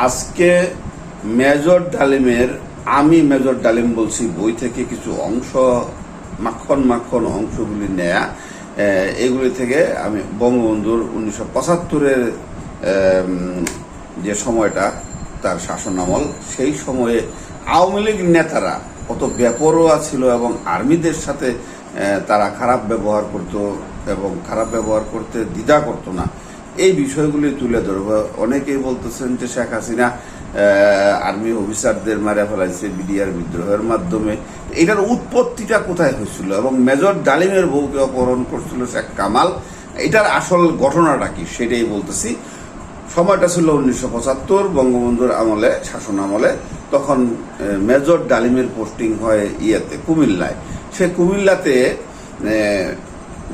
আজকে মেজর ডালিমের, আমি মেজর ডালিম বলছি বই থেকে কিছু অংশ, মাখন মাখন অংশগুলি নেয়া, এগুলি থেকে আমি বঙ্গবন্ধুর 1975-এর যে সময়টা তার শাসনামল, সেই সময়ে আওয়ামী লীগ নেতারা কত বেপরোয়া ছিল এবং আর্মিদের সাথে তারা খারাপ ব্যবহার করত এবং খারাপ ব্যবহার করতে দ্বিধা করতো না, এই বিষয়গুলি তুলে ধরবো। অনেকেই বলতেছেন যে শেখ হাসিনা আর্মি অফিসারদের মারা ফেলাইছে বিডিআর বিদ্রোহের মাধ্যমে। এটার উৎপত্তিটা কোথায় হয়েছিল এবং মেজর ডালিমের বউকে অপহরণ করছিল শেখ কামাল, এটার আসল ঘটনাটা কি সেটাই বলতেছি। সময়টা ছিল 1975 বঙ্গবন্ধুর আমলে, শাসন আমলে। তখন মেজর ডালিমের পোস্টিং হয় কুমিল্লায়। সে কুমিল্লাতে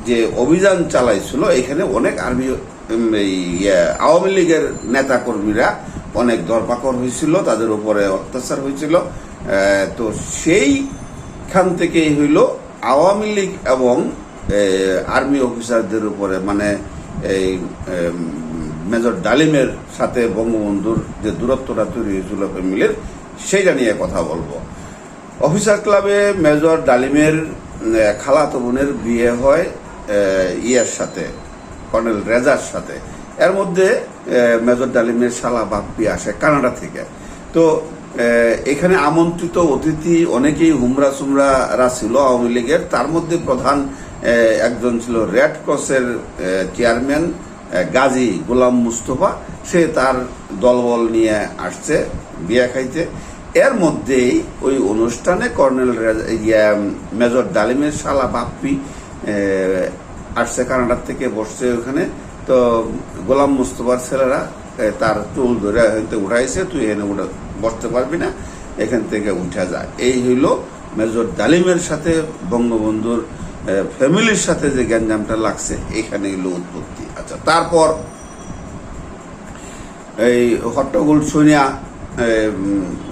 যে অভিযান চালাইছিল, এখানে অনেক আর্মি আওয়ামী লীগের নেতা কর্মীরা অনেক ধরপাকড় হয়েছিল, তাদের উপরে অত্যাচার হয়েছিল। তো সেইখান থেকেই হইল আওয়ামী লীগ এবং আর্মি অফিসারদের উপরে, মানে এই মেজর ডালিমের সাথে বঙ্গবন্ধুর যে দূরত্বটা তৈরি হয়েছিল ফ্যামিলির, সেইটা নিয়ে কথা বলবো। অফিসার ক্লাবে মেজর ডালিমের খালাতো বোনের বিয়ে হয় ইয়ার সাথে, কর্নেল রেজার সাথে। এর মধ্যে মেজর ডালিমের শালা বাপ্পি আসে কানাডা থেকে। তো এখানে আমন্ত্রিত অতিথি অনেকেই হুমরা সুমরারা ছিল আওয়ামী লীগের। তার মধ্যে প্রধান একজন ছিল রেড ক্রসের চেয়ারম্যান গাজী গোলাম মুস্তফা। সে তার দলবল নিয়ে আসছে বিয়া খাইতে। এর মধ্যেই ওই অনুষ্ঠানে কর্নেল মেজর ডালিমের শালা বাপ্পি আসছে কানাডার থেকে, বসছে ওখানে। তো গোলাম মুস্তফার ছেলেরা তার চুল ধরে হইতে উঠাইছে, তুই এখানে বসতে পারবি না, এখান থেকে উঠা যায়। এই হইল মেজর ডালিমের সাথে বঙ্গবন্ধুর ফ্যামিলির সাথে যে গ্যাঞ্জামটা লাগছে, এখানে হইল উৎপত্তি। আচ্ছা, তারপর এই হট্টগোল শুনিয়া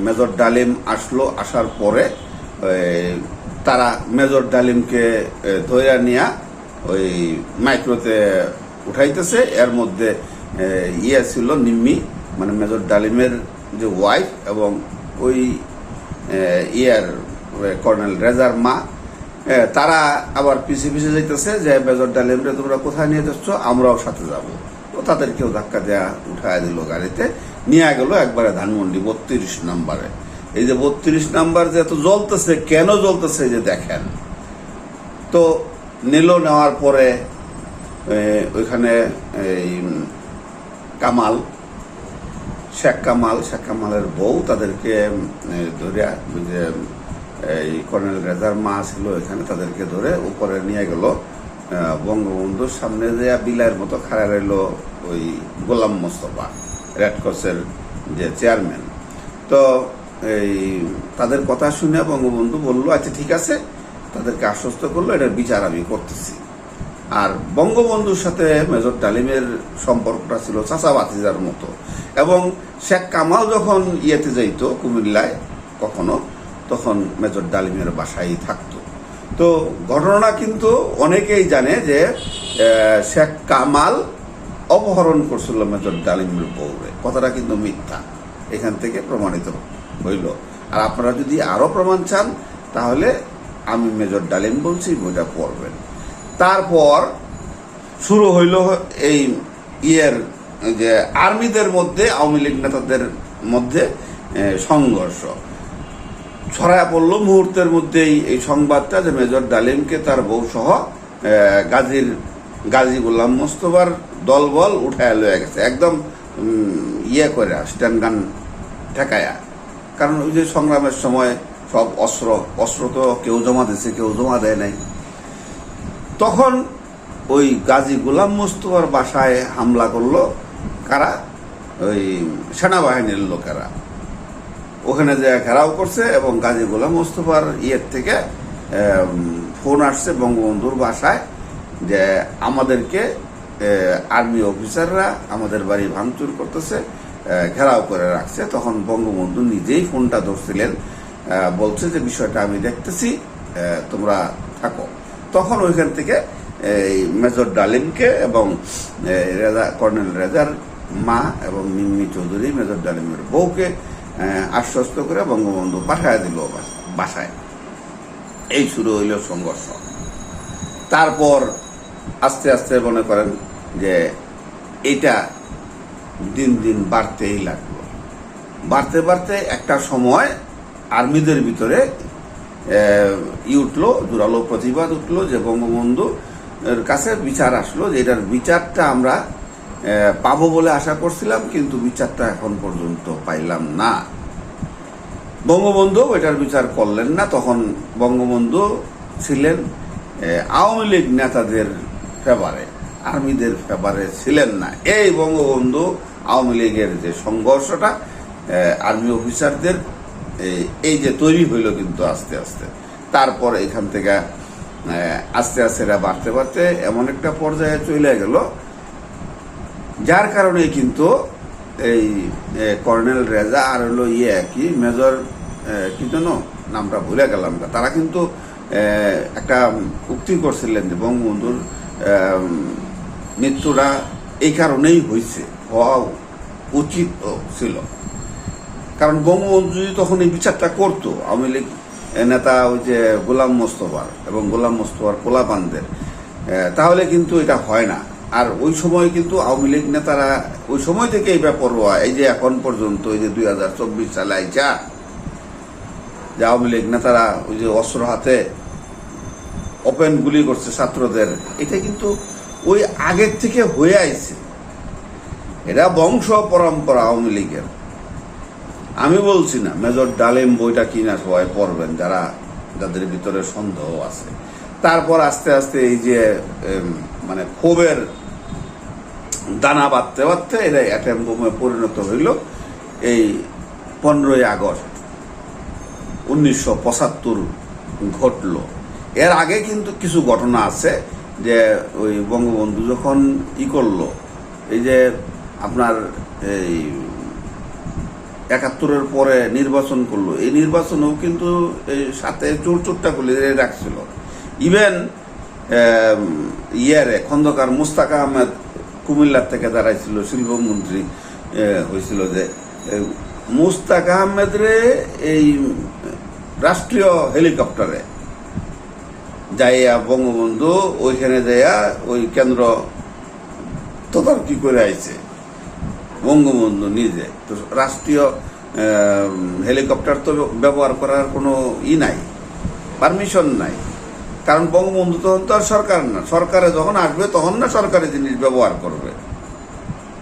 মেজর ডালিম আসলো। আসার পরে তারা মেজর ডালিমকে ধইরা নিয়া ওই মাইক্রোতে উঠাইতেছে। এর মধ্যে ছিল নিম্মি, মানে মেজর ডালিমের যে ওয়াইফ, এবং ওই কর্নেল রেজার মা। তারা আবার পিছিয়ে পিছিয়ে যাইতেছে যে মেজর ডালিমরে তোমরা কোথায় নিয়ে যাচ্ছ, আমরাও সাথে যাব। তো তাদেরকেও ধাক্কা দেয়া উঠায় দিল, গাড়িতে নিয়ে গেল একবারে ধানমন্ডি 32 নম্বরে। এই যে 32 নাম্বার যে এত জ্বলতেছে, কেন জ্বলতেছে যে দেখেন। তো নেওয়ার পরে ওইখানে এই কামাল, শেখ কামালের বউ, তাদেরকে ধরে, যে এই কর্নেল রেজার মা ছিল এখানে, তাদেরকে ধরে উপরে নিয়ে গেল। বঙ্গবন্ধুর সামনে যে বিলাইয়ের মতো খাড়া রইল ওই গোলাম মোস্তফা, রেড ক্রসের যে চেয়ারম্যান। তো এই তাদের কথা শুনে বঙ্গবন্ধু বলল, আচ্ছা ঠিক আছে, তাদেরকে আশ্বস্ত করলো, এটার বিচার আমি করতেছি। আর বঙ্গবন্ধুর সাথে মেজর ডালিমের সম্পর্কটা ছিল চাচা ভাতিজার মতো। এবং শেখ কামাল যখন যাইতো কুমিল্লায় কখনো, তখন মেজর ডালিমের বাসায় থাকতো। তো ঘটনা কিন্তু অনেকেই জানে যে শেখ কামাল অপহরণ করছিল মেজর ডালিমের বউরে। কথাটা কিন্তু মিথ্যা, এখান থেকে প্রমাণিত হইল। আর আপনারা যদি আরো প্রমাণ চান, তাহলে আমি মেজর ডালিম বলছি, বইটা পড়বেন। তারপর শুরু হইল এই যে আর্মিদের মধ্যে, আওয়ামী লীগ নেতাদের মধ্যে সংঘর্ষ ছড়ায় পড়লো মুহূর্তের মধ্যেই। এই সংবাদটা যে মেজর ডালিমকে তার বউ সহ গাজী গোলাম মোস্তফার দলবল উঠায় লয়ে গেছে, একদম করে স্ট্যান্ড গান ঠেকায়া। কারণ ওই যে সংগ্রামের সময় সব অস্ত্র তো কেউ জমা দিচ্ছে, কেউ জমা দেয় নাই। তখন ওই গাজী গোলাম মোস্তফার বাসায় হামলা করলো কারা? ওই সেনাবাহিনীর লোকেরা। ওখানে যে ঘেরাও করছে, এবং গাজী গোলাম মোস্তফার থেকে ফোন আসছে বঙ্গবন্ধুর বাসায় যে আমাদেরকে আর্মি অফিসাররা আমাদের বাড়ি ভাঙচুর করতেছে, ঘেরাও করে রাখছে। তখন বঙ্গবন্ধু নিজেই ফোনটা ধরছিলেন, বলছে যে বিষয়টা আমি দেখতেছি, তোমরা থাকো। তখন ওইখান থেকে এই মেজর ডালিমকে এবং কর্নেল রেজার মা এবং মিম্মি চৌধুরী মেজর ডালিমের বউকে আশ্বস্ত করে বঙ্গবন্ধু পাঠায় দিল বাসায়। এই শুরু হইল সংঘর্ষ। তারপর আস্তে আস্তে মনে করেন যে এটা দিন দিন বাড়তেই লাগলো। বাড়তে বাড়তে একটা সময় আর্মিদের ভিতরে উঠলো, জোরালো প্রতিবাদ উঠলো যে বঙ্গবন্ধু এর কাছে বিচার আসলো, যে এটার বিচারটা আমরা পাবো বলে আশা করছিলাম, কিন্তু বিচারটা এখন পর্যন্ত পাইলাম না। বঙ্গবন্ধু এটার বিচার করলেন না। তখন বঙ্গবন্ধু ছিলেন আওয়ামী লীগ নেতাদের ফেভারে, আর্মিদের ফেভারে ছিলেন না। এই বঙ্গবন্ধু আওয়ামী লীগের যে সংঘর্ষটা আর্মি অফিসারদের এই যে তৈরি হইল কিন্তু আস্তে আস্তে। তারপর এখান থেকে আস্তে আস্তে এরা বাড়তে বাড়তে এমন একটা পর্যায়ে চলে গেল, যার কারণে কিন্তু এই কর্নেল রেজা আর হলো কি মেজর কি যেন নামটা ভুলে গেলাম, তারা কিন্তু একটা উক্তি করছিলেন যে বঙ্গবন্ধুর মৃত্যুটা এই কারণেই হয়েছে, হওয়া উচিত ছিল। কারণ বঙ্গবন্ধু যদি তখন এই বিচারটা করতো আওয়ামী লীগ নেতা ওই যে গোলাম মোস্তফার এবং গোলাম মোস্তফার পোলাপানদের, তাহলে কিন্তু এটা হয় না। আর ওই সময় কিন্তু আওয়ামী লীগ নেতারা ওই সময় থেকে এই বেপরোয়া, এই যে এখন পর্যন্ত এই যে 2024 সালে আইসা যে আওয়ামী লীগ নেতারা ওই যে অস্ত্র হাতে ওপেন গুলি করছে ছাত্রদের, এটা কিন্তু ওই আগের থেকে হয়ে আইছে। এটা বংশ পরম্পরা আওয়ামী লীগের। আমি বলছি না, মেজর ডালিম বইটা কিনা সবাই পড়বেন যাদের ভিতরে সন্দেহ আছে। তারপর আস্তে আস্তে এই যে মানে ক্ষোভের দানা বাঁধতে বাঁধতে এটা অ্যাটম বোমে পরিণত হইল এই 15ই আগস্ট 1975 ঘটল। এর আগে কিন্তু কিছু ঘটনা আছে, যে ওই বঙ্গবন্ধু যখন করলো এই যে আপনার এই 71-এর পরে নির্বাচন করলো, এই নির্বাচনেও কিন্তু এই সাথে চোরটা খুলে রাখছিল। ইভেন খন্দকার মুস্তাক আহমেদ কুমিল্লার থেকে দাঁড়াইছিল, শিল্পমন্ত্রী হয়েছিল, যে মুস্তাক আহমেদ রে এই রাষ্ট্রীয় হেলিকপ্টারে যাইয়া বঙ্গবন্ধু ওইখানে যাইয়া ওই কেন্দ্র তদারকি করে আইছে বঙ্গবন্ধু নিজে। তো রাষ্ট্রীয় হেলিকপ্টার তো ব্যবহার করার কোনো নাই, পারমিশন নাই। কারণ বঙ্গবন্ধু তখন তো আর সরকার না, সরকারে যখন আসবে তখন না সরকারি জিনিস ব্যবহার করবে,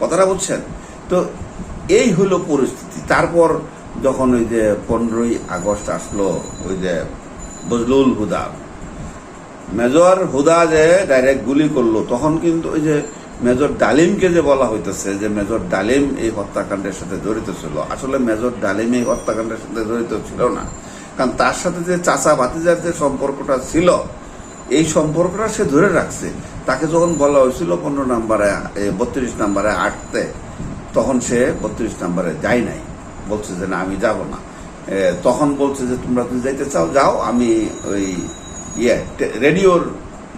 কথাটা বুঝছেন তো? এই হলো পরিস্থিতি। তারপর যখন ওই যে 15ই আগস্ট আসলো, ওই যে বজলুল হুদা, মেজর হুদা যে ডাইরেক্ট গুলি করলো, তখন কিন্তু ওই যে মেজর ডালিমকে যে বলা হইতেছে যে মেজর ডালিম এই হত্যাকাণ্ডের সাথে জড়িত ছিল, আসলে মেজর ডালিম এই হত্যাকাণ্ডের সাথে জড়িত ছিল না। কারণ তার সাথে যে চাচা ভাতিজার যে সম্পর্কটা ছিল, এই সম্পর্কটা সে ধরে রাখছে। তাকে যখন বলা হয়েছিল 15 নম্বরে 32 নম্বরে আটতে, তখন সে 32 নম্বরে যায় নাই, বলছে যে না আমি যাব না। তখন বলছে যে তোমরা যদি যাইতে চাও যাও, আমি ওই রেডিওর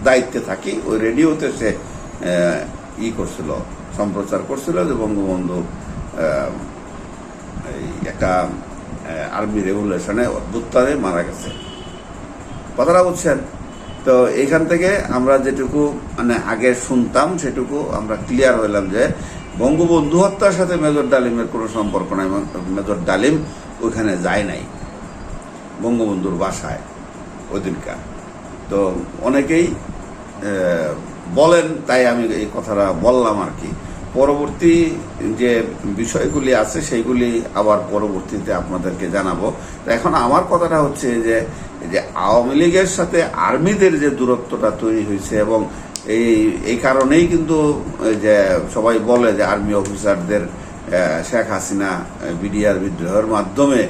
দায়িত্বে থাকি। ওই রেডিওতে সে করছিল, সম্প্রচার করছিল যে বঙ্গবন্ধু একটা আর্মি রেভলিউশনে অভ্যুত্থানে মারা গেছে, কথাটা বুঝছেন তো? এখান থেকে আমরা যেটুকু মানে আগে শুনতাম সেটুকু আমরা ক্লিয়ার হইলাম যে বঙ্গবন্ধু হত্যার সাথে মেজর ডালিমের কোনো সম্পর্ক নাই। মেজর ডালিম ওইখানে যায় নাই বঙ্গবন্ধুর বাসায় ওই দিনকার। তো অনেকেই বলেন, তাই আমি এই কথাটা বললাম আর কি। পরবর্তী যে বিষয়গুলি আছে সেইগুলি আবার পরবর্তীতে আপনাদেরকে জানাবো। এখন আমার কথাটা হচ্ছে যে আওয়ামী লীগের সাথে আর্মিদের যে দূরত্বটা তৈরি হয়েছে, এবং এই কারণেই কিন্তু যে সবাই বলে যে আর্মি অফিসারদের শেখ হাসিনা বিডিআর বিদ্রোহের মাধ্যমে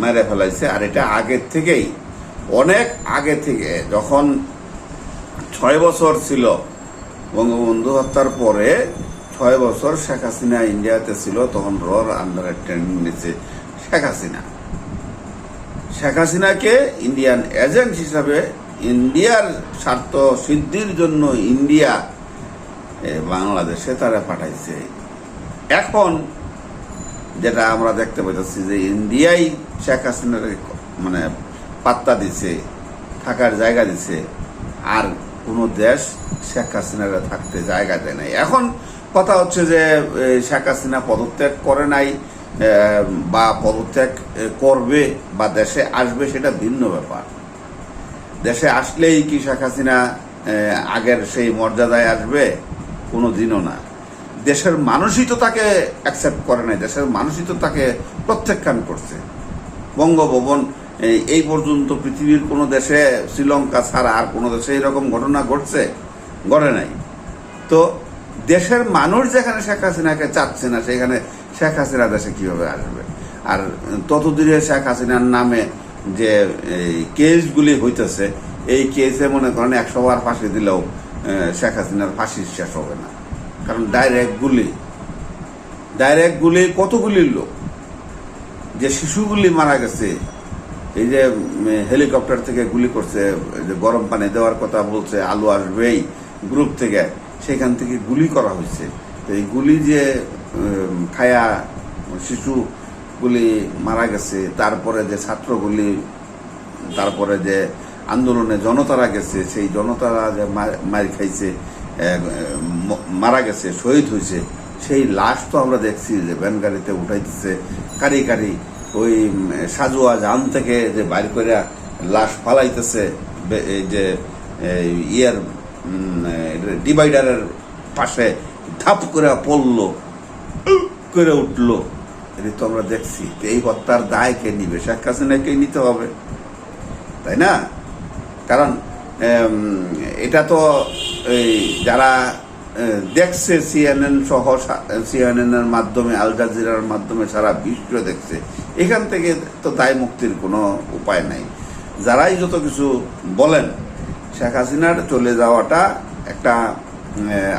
মেরে ফেলাইছে। আর এটা আগের থেকেই, অনেক আগে থেকে, যখন 6 বছর ছিল বঙ্গবন্ধু হত্যার পরে, 6 বছর শেখ হাসিনা ইন্ডিয়াতে ছিল, তখন রর আন্ডারে ট্রেনিং নিয়েছে শেখ হাসিনা। শেখ হাসিনাকে ইন্ডিয়ান এজেন্ট হিসাবে ইন্ডিয়ার স্বার্থ সিদ্ধির জন্য ইন্ডিয়া বাংলাদেশে তারা পাঠাইছে। এখন যেটা আমরা দেখতে পাচ্ছি যে ইন্ডিয়াই শেখ হাসিনার মানে পাত্তা দিছে, থাকার জায়গা দিছে, আর কোনো দেশ শেখ হাসিনার থাকতে জায়গা দেয় নাই। এখন কথা হচ্ছে যে শেখ হাসিনা পদত্যাগ করে নাই বা পদত্যাগ করবে বা দেশে আসবে, সেটা ভিন্ন ব্যাপার। দেশে আসলেই কি শেখ হাসিনা আগের সেই মর্যাদায় আসবে? কোনো দিনও না। দেশের মানুষই তো তাকে অ্যাকসেপ্ট করে নাই, দেশের মানুষই তো তাকে প্রত্যাখ্যান করছে। বঙ্গভবন এই পর্যন্ত পৃথিবীর কোনো দেশে, শ্রীলঙ্কা ছাড়া আর কোনো দেশে এরকম ঘটনা ঘটছে? ঘটে নাই। তো দেশের মানুষ যেখানে শেখ হাসিনাকে চাচ্ছে না, সেখানে শেখ হাসিনা দেশে কিভাবে আসবে? আর ততদিনে শেখ হাসিনার নামে যে কেসগুলি হইতেছে, এই কেসে মনে করেন 100 বার ফাঁসি দিলেও শেখ হাসিনার ফাঁসি শেষ হবে না। কারণ ডাইরেক্ট গুলি কতগুলি লোক, যে শিশুগুলি মারা গেছে, এই যে হেলিকপ্টার থেকে গুলি করছে, যে গরম পানি দেওয়ার কথা বলছে, আলু আসবেই গ্রুপ থেকে, সেখান থেকে গুলি করা হয়েছে। তো এই গুলি যে খায়া শিশুগুলি মারা গেছে, তারপরে যে ছাত্রগুলি, তারপরে যে আন্দোলনে জনতারা গেছে, সেই জনতারা যে মার খাইছে, মারা গেছে, শহীদ হয়েছে, সেই লাশ তো আমরা দেখছি যে ভ্যান গাড়িতে উঠাইতেছে কারি কারি, ওই সাজুয়া জান থেকে যে বাইর করে লাশ ফালাইতেছে, এই যে ইয়ের ডিভাইডারের পাশে ধাপ করে পড়লো, করে উঠলো, এটা তো আমরা দেখছি। তো এই হত্যার দায় কে নিবে? শেখ হাসিনাকেই নিতে হবে, তাই না? কারণ এটা তো এই যারা দেখছে, সিএনএন সহ, সিএনএন এর মাধ্যমে, আল জাজিরার মাধ্যমে সারা বিশ্ব দেখছে, এখান থেকে তো দায় মুক্তির কোনো উপায় নাই। যারাই যত কিছু বলেন, শেখ হাসিনার চলে যাওয়াটা একটা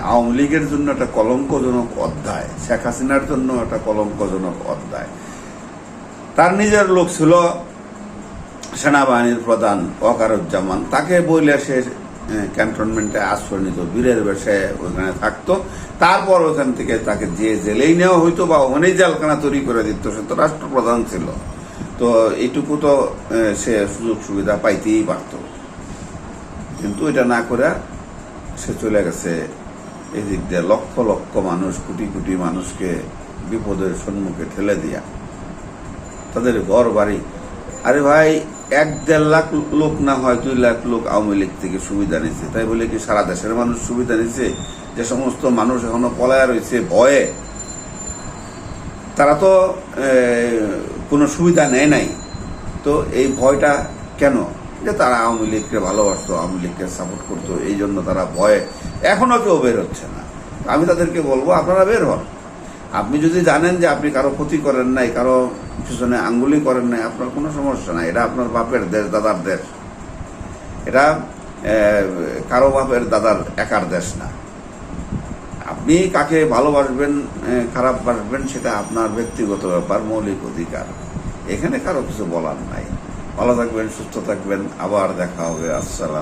আওয়ামী লীগের জন্য একটা কলঙ্কজনক অধ্যায়, শেখ হাসিনার জন্য একটা কলঙ্কজনক অধ্যায়। তার নিজের লোক ছিল সেনাবাহিনীর প্রধান ওয়াকারুজ্জামান, তাকে বইলে সে ক্যান্টনমেন্টে আশ্রয় নিত, বীরের বেশে ওইখানে থাকতো। তারপর ওইখান থেকে তাকে যে জেলেই নেওয়া হইতো বা ওখানেই জেলখানা তৈরি করে দিত, সে তো রাষ্ট্রপ্রধান ছিল। তো এইটুকু তো সে সুযোগ সুবিধা পাইতেই পারত, কিন্তু এটা না করে সে চলে গেছে এই দিক দিয়ে লক্ষ লক্ষ মানুষ, কোটি কোটি মানুষকে বিপদের সম্মুখে ঠেলে দিয়া, তাদের ঘর বাড়ি। আরে ভাই, 1-1.5 লাখ লোক না হয় 2 লাখ লোক আওয়ামী লীগ থেকে সুবিধা নিচ্ছে, তাই বলে কি সারা দেশের মানুষ সুবিধা নিচ্ছে? যে সমস্ত মানুষ এখনো পলায়া রয়েছে ভয়ে, তারা তো কোনো সুবিধা নেয় নাই। তো এই ভয়টা কেন? যে তারা আওয়ামী লীগকে ভালোবাসতো, আওয়ামী লীগকে সাপোর্ট করতো, এই জন্য তারা ভয়ে এখনো কেউ বের হচ্ছে না। আমি তাদেরকে বলবো, আপনারা বের হন। আপনি যদি জানেন যে আপনি কারো ক্ষতি করেন নাই, কারো পিছনে আঙ্গুলি করেন নাই, আপনার কোনো সমস্যা নাই। এটা আপনার বাপের দেশ, দাদার দেশ। এটা কারো বাপের দাদার একার দেশ না। আপনি কাকে ভালোবাসবেন, খারাপ বাসবেন, সেটা আপনার ব্যক্তিগত ব্যাপার, মৌলিক অধিকার। এখানে কারো কিছু বলার নাই। ভালো থাকবেন, সুস্থ থাকবেন, আবার দেখা হবে। আসসালাম।